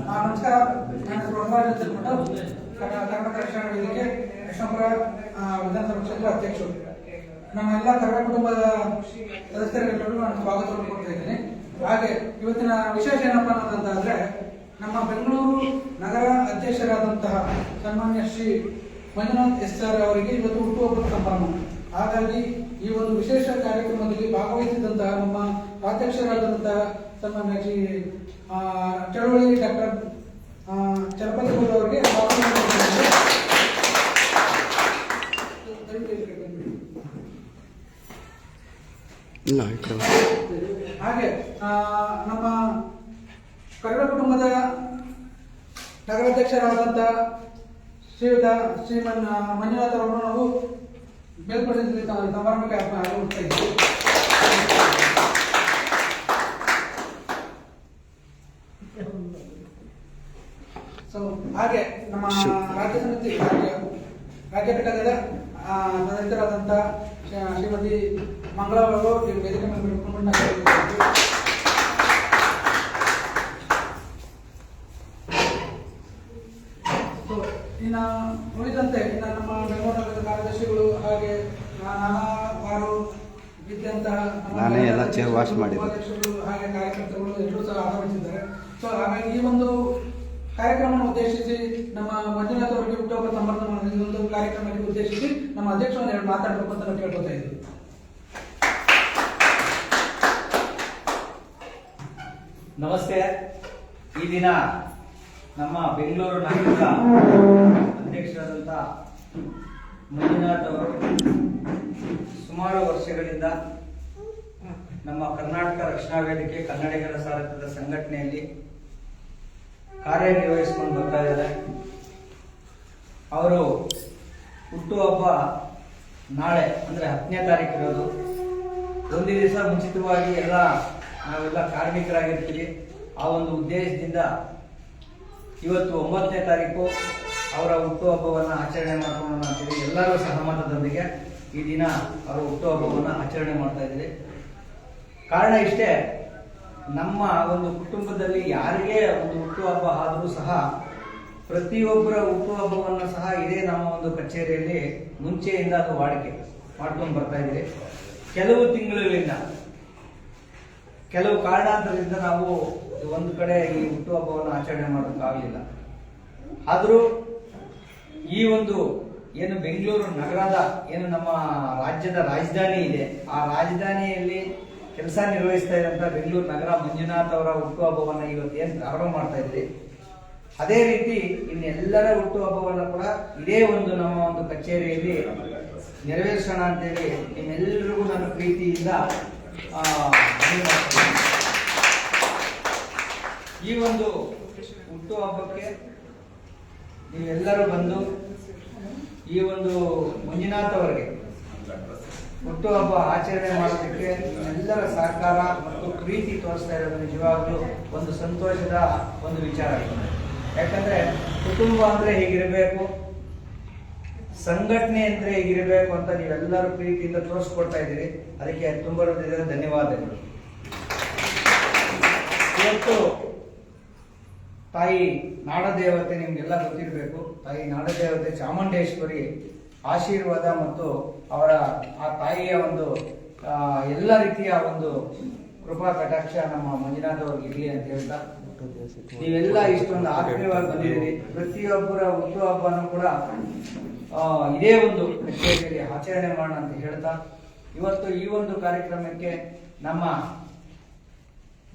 ನಮಸ್ಕಾರ. ನಾನು ಪ್ರಭಾತ್ ಕರ್ನಾಟಕ ರಕ್ಷಣಾ ವೇದಿಕೆ ಯಶವಂತಪುರ ವಿಧಾನಸಭಾ ಕ್ಷೇತ್ರ ಅಧ್ಯಕ್ಷರು. ನಮ್ಮ ಎಲ್ಲ ಕನ್ನಡ ಕುಟುಂಬದ ಸದಸ್ಯರಿಗೆಲ್ಲರೂ ನಾನು ಸ್ವಾಗತವನ್ನು ಕೊಡ್ತಾ ಇದ್ದೇನೆ. ಹಾಗೆ ಇವತ್ತಿನ ವಿಶೇಷ ಏನಪ್ಪಾ ಅನ್ನೋದಂತಾದ್ರೆ, ನಮ್ಮ ಬೆಂಗಳೂರು ನಗರ ಅಧ್ಯಕ್ಷರಾದಂತಹ ಸನ್ಮಾನ್ಯ ಶ್ರೀ ಮಂಜುನಾಥ್ ಎಸ್.ಆರ್. ಅವರಿಗೆ ಇವತ್ತು ಹುಟ್ಟುಹಬ್ಬದ ಸಂಭ್ರಮ. ಹಾಗಾಗಿ ಈ ಒಂದು ವಿಶೇಷ ಕಾರ್ಯಕ್ರಮದಲ್ಲಿ ಭಾಗವಹಿಸಿದಂತಹ ನಮ್ಮ ಅಧ್ಯಕ್ಷರಾದಂತಹ ಸನ್ಮಾನ್ಯ ಶ್ರೀ ಚಳವಳಿ ಡಾಕ್ಟರ್ ಚಲಪತಿ ಅವರಿಗೆ ಹಾಗೆ ನಮ್ಮ ಕನ್ನಡ ಕುಟುಂಬದ ನಗರಾಧ್ಯಕ್ಷರಾದಂತಹ ಶ್ರೀಮನ್ ಮಂಜುನಾಥ್ ಅವರನ್ನು ನಾವು ಮೇಲ್ಪಡಿಸಲಿ ಸಮಾರಂಭಕ್ಕೆ ಆರಂಭಿಸ್ತಾ ಇದ್ದೀವಿ. ಹಾಗೆ ನಮ್ಮ ರಾಜ್ಯ ಸಮಿತಿ ರಾಜ್ಯ ಘಟಕದ ಸದಸ್ಯರಾದಂತಹ ಶ್ರೀಮತಿ ಮಂಗಳಾ ಅವರು ವೇದಿಕೆ ಮೇಲೆ ಇನ್ನು ಉಳಿದಂತೆ ನಮ್ಮ ಬೆಂಗಳೂರು ನಗರದ ಕಾರ್ಯದರ್ಶಿಗಳು ಹಾಗೆ ಹಲವಾರು ಇದ್ದಂತಹ ಉಪಾಧ್ಯಕ್ಷರು ಹಾಗೆ ಕಾರ್ಯಕರ್ತರು ಎಲ್ಲರೂ ಸಹ ಆಗಮಿಸಿದ್ದಾರೆ. ಸೊ ಹಾಗಾಗಿ ಈ ಒಂದು ಕಾರ್ಯಕ್ರಮವನ್ನು ಉದ್ದೇಶಿಸಿ ನಮ್ಮ ಮಂಜುನಾಥ್ ಅವರಿಗೆ ಹುಟ್ಟುಹಬ್ಬ ಸಂಬಂಧ ಈ ಒಂದು ಕಾರ್ಯಕ್ರಮಕ್ಕೆ ಉದ್ದೇಶಿಸಿ ನಮ್ಮ ಅಧ್ಯಕ್ಷರನ್ನು ಎರಡು ಮಾತಾಡಬೇಕು ಅಂತ ನಾವು ಕೇಳ್ಕೊತಾ ಇದ್ದೀವಿ. ನಮಸ್ತೆ. ಈ ದಿನ ನಮ್ಮ ಬೆಂಗಳೂರು ನಗರದ ಅಧ್ಯಕ್ಷರಾದಂಥ ಮಂಜುನಾಥ್ ಅವರು ಸುಮಾರು ವರ್ಷಗಳಿಂದ ನಮ್ಮ ಕರ್ನಾಟಕ ರಕ್ಷಣಾ ವೇದಿಕೆ ಕನ್ನಡಿಗರ ಸಾರಥ್ಯದ ಸಂಘಟನೆಯಲ್ಲಿ ಕಾರ್ಯನಿರ್ವಹಿಸಿಕೊಂಡು ಬರ್ತಾ ಇದ್ದಾರೆ. ಅವರು ಹುಟ್ಟುಹಬ್ಬ ನಾಳೆ ಅಂದರೆ 10ನೇ ತಾರೀಕು ಇರೋದು. ಒಂದು ದಿವಸ ಮುಂಚಿತವಾಗಿ ನಾವೆಲ್ಲ ಕಾರ್ಮಿಕರಾಗಿರ್ತೀವಿ. ಆ ಒಂದು ಉದ್ದೇಶದಿಂದ ಇವತ್ತು 9ನೇ ತಾರೀಕು ಅವರ ಹುಟ್ಟುಹಬ್ಬವನ್ನು ಆಚರಣೆ ಮಾಡ್ಕೊಂಡು ಅಂತೀವಿ. ಎಲ್ಲರೂ ಸಹಮತದೊಂದಿಗೆ ಈ ದಿನ ಅವರ ಹುಟ್ಟುಹಬ್ಬವನ್ನು ಆಚರಣೆ ಮಾಡ್ತಾ ಇದ್ದೀವಿ. ಕಾರಣ ಇಷ್ಟೇ, ನಮ್ಮ ಒಂದು ಕುಟುಂಬದಲ್ಲಿ ಯಾರಿಗೇ ಒಂದು ಹುಟ್ಟುಹಬ್ಬ ಆದರೂ ಸಹ ಪ್ರತಿಯೊಬ್ಬರ ಹುಟ್ಟುಹಬ್ಬವನ್ನು ಸಹ ಇದೇ ನಮ್ಮ ಒಂದು ಕಚೇರಿಯಲ್ಲಿ ಮುಂಚೆಯಿಂದ ಅದು ವಾಡಿಕೆ ಮಾಡ್ಕೊಂಡು ಬರ್ತಾ ಇದ್ದೀವಿ. ಕೆಲವು ತಿಂಗಳಿಂದ ಕೆಲವು ಕಾರಣಾಂತರದಿಂದ ನಾವು ಒಂದು ಕಡೆ ಈ ಹುಟ್ಟುಹಬ್ಬವನ್ನು ಆಚರಣೆ ಮಾಡೋಕ್ಕಾಗಲಿಲ್ಲ. ಆದರೂ ಈ ಒಂದು ಏನು ಬೆಂಗಳೂರು ನಗರದ ಏನು ನಮ್ಮ ರಾಜ್ಯದ ರಾಜಧಾನಿ ಇದೆ, ಆ ರಾಜಧಾನಿಯಲ್ಲಿ ಕೆಲಸ ನಿರ್ವಹಿಸ್ತಾ ಇದ್ದಂಥ ಬೆಂಗಳೂರು ನಗರ ಮಂಜುನಾಥ್ ಅವರ ಹುಟ್ಟುಹಬ್ಬವನ್ನು ಇವತ್ತು ಏನು ಪ್ರಾರಂಭ ಮಾಡ್ತಾ ಇದ್ರಿ, ಅದೇ ರೀತಿ ಇನ್ನೆಲ್ಲರ ಹುಟ್ಟುಹಬ್ಬವನ್ನು ಕೂಡ ಇದೇ ಒಂದು ನಮ್ಮ ಒಂದು ಕಚೇರಿಯಲ್ಲಿ ನೆರವೇರಿಸೋಣ ಅಂತೇಳಿ ನಿಮ್ಮೆಲ್ಲರಿಗೂ ನನ್ನ ಪ್ರೀತಿಯಿಂದ ಈ ಒಂದು ಹುಟ್ಟುಹಬ್ಬಕ್ಕೆ ನೀವೆಲ್ಲರೂ ಬಂದು ಈ ಒಂದು ಮಂಜುನಾಥ್ ಅವರಿಗೆ ಹುಟ್ಟುಹಬ್ಬ ಆಚರಣೆ ಮಾಡೋದಕ್ಕೆ ಎಲ್ಲರ ಸಹಕಾರ ಮತ್ತು ಪ್ರೀತಿ ತೋರಿಸ್ತಾ ಇರೋದು ನಿಜವಾಗ್ಲೂ ಒಂದು ಸಂತೋಷದ ಒಂದು ವಿಚಾರ. ಯಾಕಂದ್ರೆ ಕುಟುಂಬ ಅಂದ್ರೆ ಹೇಗಿರಬೇಕು, ಸಂಘಟನೆ ಅಂದ್ರೆ ಹೇಗಿರಬೇಕು ಅಂತ ನೀವೆಲ್ಲರೂ ಪ್ರೀತಿಯಿಂದ ತೋರಿಸ್ಕೊಡ್ತಾ ಇದ್ದೀರಿ. ಅದಕ್ಕೆ ತುಂಬ ಧನ್ಯವಾದಗಳು. ಇವತ್ತು ತಾಯಿ ನಾಡದೇವತೆ ನಿಮ್ಗೆಲ್ಲ ಗೊತ್ತಿರಬೇಕು. ತಾಯಿ ನಾಡದೇವತೆ ಚಾಮುಂಡೇಶ್ವರಿ ಆಶೀರ್ವಾದ ಮತ್ತು ಅವರ ಆ ತಾಯಿಯ ಒಂದು ಎಲ್ಲ ರೀತಿಯ ಒಂದು ಕೃಪಾ ಕಟಾಕ್ಷ ನಮ್ಮ ಮಂಜುನಾಥ್ ಅವ್ರಿಗೆ ಇರಲಿ ಅಂತ ಹೇಳ್ತಾ, ನೀವೆಲ್ಲ ಇಷ್ಟೊಂದು ಆತ್ಮೀಯವಾಗಿ ಬಂದಿದ್ದೀರಿ. ಪ್ರತಿಯೊಬ್ಬರ ಹುಟ್ಟುಹಬ್ಬನೂ ಕೂಡ ಇದೇ ಒಂದು ಕಚೇರಿಯಲ್ಲಿ ಆಚರಣೆ ಮಾಡೋಣ ಅಂತ ಹೇಳ್ತಾ, ಇವತ್ತು ಈ ಒಂದು ಕಾರ್ಯಕ್ರಮಕ್ಕೆ ನಮ್ಮ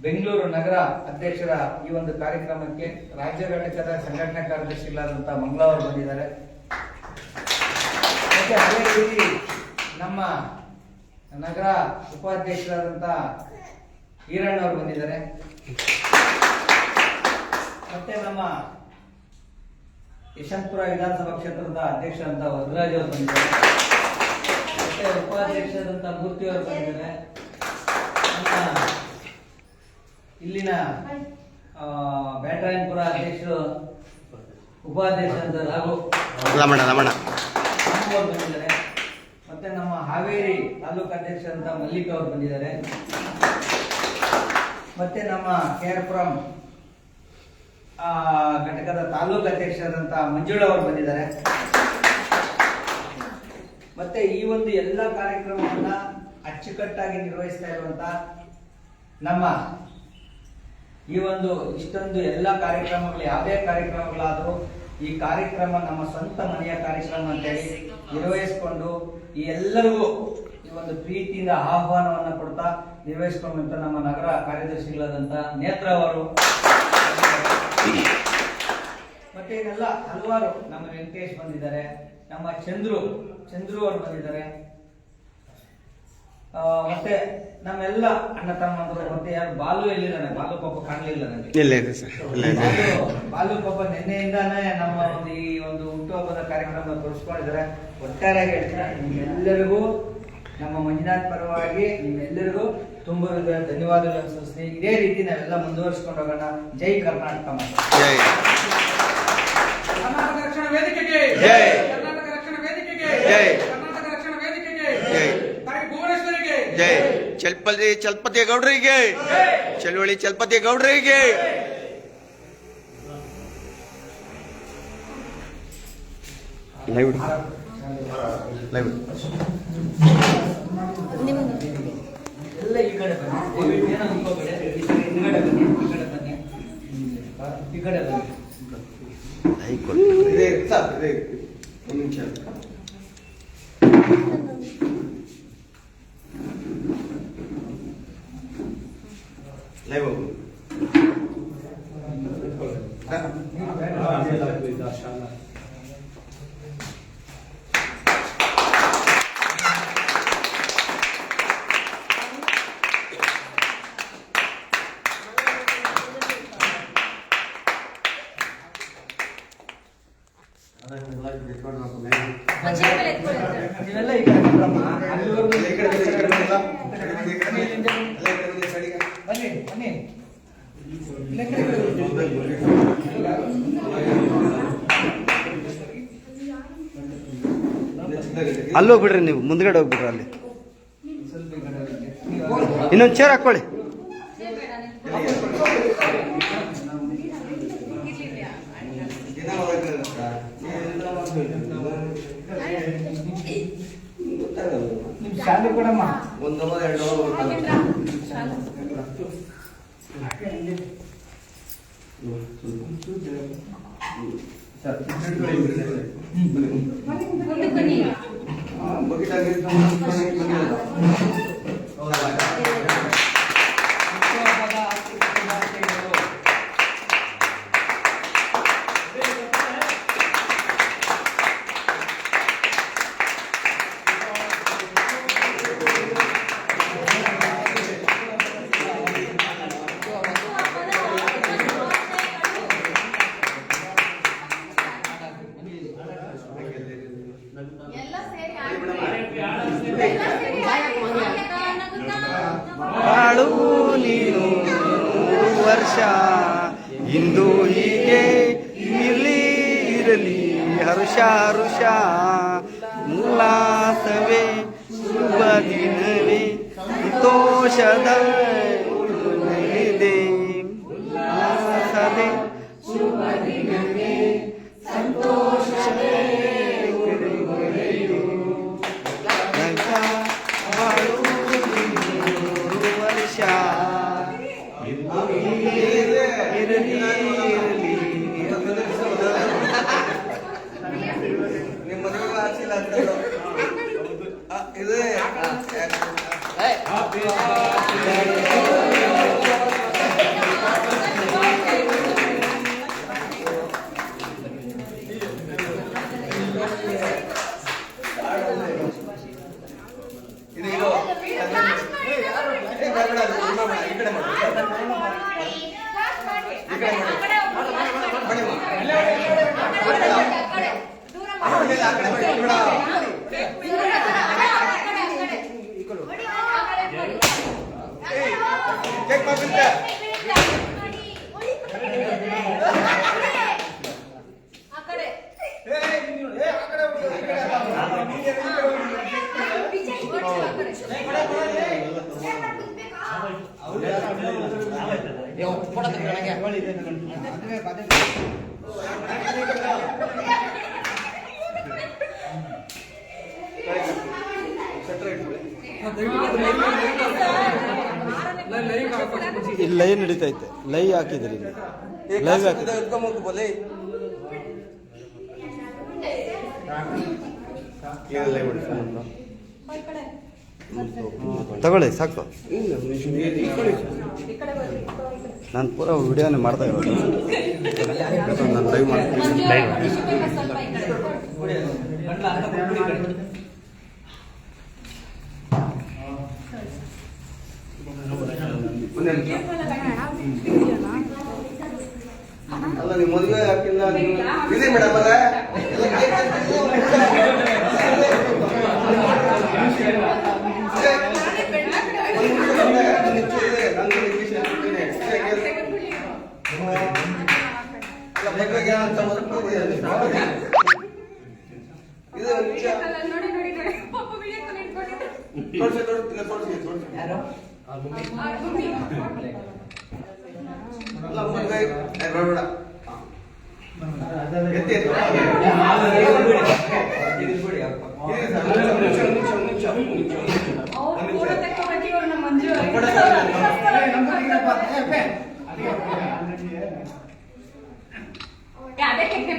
ಬೆಂಗಳೂರು ನಗರ ಅಧ್ಯಕ್ಷರ ಈ ಒಂದು ಕಾರ್ಯಕ್ರಮಕ್ಕೆ ರಾಜ್ಯ ಘಟಕದ ಸಂಘಟನಾ ಕಾರ್ಯದರ್ಶಿಗಳಾದಂತಹ ಮಂಗಳಾ ಅವರು ಬಂದಿದ್ದಾರೆ. ಮತ್ತೆ ಅದೇ ರೀತಿ ನಮ್ಮ ನಗರ ಉಪಾಧ್ಯಕ್ಷರಾದಂತಹ ಈರಣ್ಣ ಅವರು ಬಂದಿದ್ದಾರೆ. ಮತ್ತೆ ನಮ್ಮ ಯಶವಂತಪುರ ವಿಧಾನಸಭಾ ಕ್ಷೇತ್ರದ ಅಧ್ಯಕ್ಷರಂತ ವರದರಾಜ್ ಅವರು ಬಂದಿದ್ದಾರೆ. ಮತ್ತೆ ಉಪಾಧ್ಯಕ್ಷರಾದಂತಹ ಮೂರ್ತಿ ಅವರು ಬಂದಿದ್ದಾರೆ. ಇಲ್ಲಿನ ಬ್ಯಾಟರಾಯನಪುರ ಅಧ್ಯಕ್ಷರು ಉಪಾಧ್ಯಕ್ಷ ಅಂತ ರಾಘು ಬಂದಿದ್ದಾರೆ. ಮತ್ತೆ ನಮ್ಮ ಹಾವೇರಿ ತಾಲೂಕು ಅಧ್ಯಕ್ಷ ಅಂತ ಮಲ್ಲಿಕ್ ಅವರು ಬಂದಿದ್ದಾರೆ. ಮತ್ತೆ ನಮ್ಮ KR-ಪುರಂ ಘಟಕದ ತಾಲೂಕು ಅಧ್ಯಕ್ಷರಾದಂತ ಮಂಜುಳಾ ಅವರು ಬಂದಿದ್ದಾರೆ. ಮತ್ತೆ ಈ ಒಂದು ಎಲ್ಲ ಕಾರ್ಯಕ್ರಮವನ್ನ ಅಚ್ಚುಕಟ್ಟಾಗಿ ನಿರ್ವಹಿಸ್ತಾ ಇರುವಂತ ನಮ್ಮ ಈ ಒಂದು ಇಷ್ಟೊಂದು ಎಲ್ಲ ಕಾರ್ಯಕ್ರಮಗಳು ಯಾವುದೇ ಕಾರ್ಯಕ್ರಮಗಳಾದರೂ ಈ ಕಾರ್ಯಕ್ರಮ ನಮ್ಮ ಸ್ವಂತ ಮನೆಯ ಕಾರ್ಯಕ್ರಮ ಅಂತೇಳಿ ನಿರ್ವಹಿಸಿಕೊಂಡು ಈ ಎಲ್ಲರಿಗೂ ಈ ಒಂದು ಪ್ರೀತಿಯಿಂದ ಆಹ್ವಾನವನ್ನ ಕೊಡ್ತಾ ನಿರ್ವಹಿಸಿಕೊಂಡಂತ ನಮ್ಮ ನಗರ ಕಾರ್ಯದರ್ಶಿಗಳಾದಂತ ನೇತ್ರ ಅವರು, ಮತ್ತೆ ಇದೆಲ್ಲ ಹಲವಾರು ನಮ್ಮ ವೆಂಕಟೇಶ್ ಬಂದಿದ್ದಾರೆ, ನಮ್ಮ ಚಂದ್ರು ಅವರು ಬಂದಿದ್ದಾರೆ, ಮತ್ತೆ ನಮ್ಮೆಲ್ಲ ಅಣ್ಣ ತಮ್ಮಂದ್ರು, ಮತ್ತೆ ಯಾರು ಬಾಲು ಎಲ್ಲಿದ್ದಾನೆ, ಬಾಲು ಪಾಪ ಕಾಣಲಿಲ್ಲ ನನಗೆ. ಬಾಲು ಪಾಪ ನಿನ್ನೆಯಿಂದಾನೇ ನಮ್ಮ ಒಂದು ಈ ಒಂದು ಹುಟ್ಟುಹಬ್ಬದ ಕಾರ್ಯಕ್ರಮ ತೋರಿಸ್ಕೊಂಡಿದ್ದಾರೆ. ಒಟ್ಟಾರೆಯಾಗಿ ಹೇಳ್ತಾರೆ ನಿಮ್ಮೆಲ್ಲರಿಗೂ ನಮ್ಮ ಮಂಜುನಾಥ್ ಪರವಾಗಿ ನಿಮ್ಮೆಲ್ಲರಿಗೂ ತುಂಬ ಧನ್ಯವಾದಗಳನ್ನು ಸಲ್ಲಿಸ್ತೀನಿ. ಇದೇ ರೀತಿ ನಾವೆಲ್ಲ ಮುಂದುವರಿಸಿಕೊಂಡು ಹೋಗೋಣ. ಜೈ ಕರ್ನಾಟಕ ಮಾತ್ರ. ಕರ್ನಾಟಕ ರಕ್ಷಣಾ ವೇದಿಕೆಗೆ ಜೈ. ಕರ್ನಾಟಕ ರಕ್ಷಣಾ ವೇದಿಕೆಗೆ ಜೈ. ಕರ್ನಾಟಕ ರಕ್ಷಣಾ ವೇದಿಕೆಗೆ ಜೈ. ಭುವನೇಶ್ವರಿಗೆ ಜೈ. ಚಲಪತಿ ಗೌಡ್ರಿಗೆ, ಚಳುವಳಿ ಚಲಪತಿ ಗೌಡ್ರಿಗೆ. ಲೈವ್ ಲೈವ್ ಎಲ್ಲ ಈ ಕಡೆ ಬನ್ನಿ, ಏನೋ ಅನ್ಕೋಬೇಡಿ. ಹಿಂದ್ಗಡೆ ಬನ್ನಿ, ಈ ಕಡೆ ಬನ್ನಿ, ಈ ಕಡೆ ಬನ್ನಿ. ಒಂದು ನಿಮಿಷ. ಲೈವ್ ಹೋಗು. ನೀವೆಲ್ಲ ಈ ಕಡೆ ಬನ್ರಮ್ಮ. ಅಲ್ಲಿವರೆಗೂ ಬನ್ನಿ ಬನ್ನಿ. ಅಲ್ಲಿ ಹೋಗ್ಬಿಡ್ರಿ, ನೀವು ಮುಂದ್ಗಡೆ ಹೋಗ್ಬಿಡ್ರಿ. ಅಲ್ಲಿ ಸ್ವಲ್ಪ ಈ ಕಡೆ ಬನ್ನಿ. ಇನ್ನೊಂದು ಚೇರ್ ಹಾಕೊಳ್ಳಿ. ನಿಮ್ ಶಾಲೆ ಕೊಡಮ್ಮ. ಒಂದು ಎರಡು ಬಾಳು ನೀನು ವರ್ಷ ಇಂದು ಹೀಗೆ ಇರಲಿ ಹರುಷ ಹರುಷ ಉಲ್ಲಾಸವೇ ಶುಭ ದಿನವೇ ಸಂತೋಷದ ಇದೆ ಉಲ್ಲಾಸವೇ ಶುಭ ದಿನವೇ ಸಂತೋಷವೇ ಬಾಳು ವರ್ಷ ಇರಲಿ ನಿಮ್ಮ ಮನೆಗೆ ಹಾಕ್ಸಿಲ್ಲ ಅಂತ ಇದು ಇಲ್ಲಿ ಲೈ ನಡೀತೈತೆ, ಲೈ ಹಾಕಿದ್ರಿ ಲೈವ್ ಹಾಕಿದ್ರಿ. ತಗೊಳ್ಳಿ ಸಾಕು. ನಾನು ಪೂರ ವಿಡಿಯೋನೇ ಮಾಡ್ತಾ ಇರೋದು. ನಾನು ಲೈವ್ ಮಾಡ್ತೀನಿ. ಅಲ್ಲ ನೀವು ಮದುವೆ ಹಾಕಿಲ್ಲ ಇದೆ ಮೇಡಮ್ ಅಲ್ಲ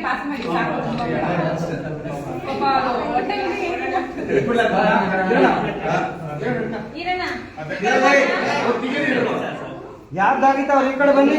ಪಾಸ್ ಮಾಡಿ ಯಾರ್ದಾಗಿತ್ತು ಅವ್ರು ಈ ಕಡೆ ಬನ್ನಿ.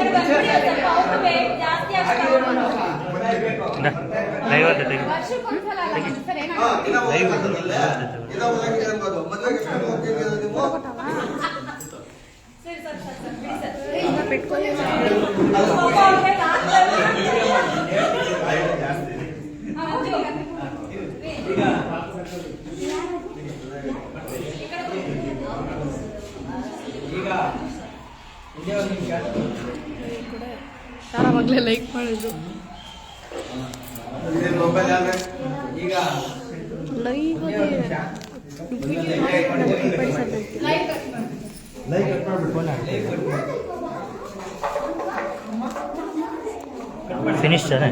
ಯಾರಾಗಲೇ ಲೈಕ್ ಮಾಡಿದ್ದು ಈಗ ಫಿನಿಶ್ ತಾನೆ.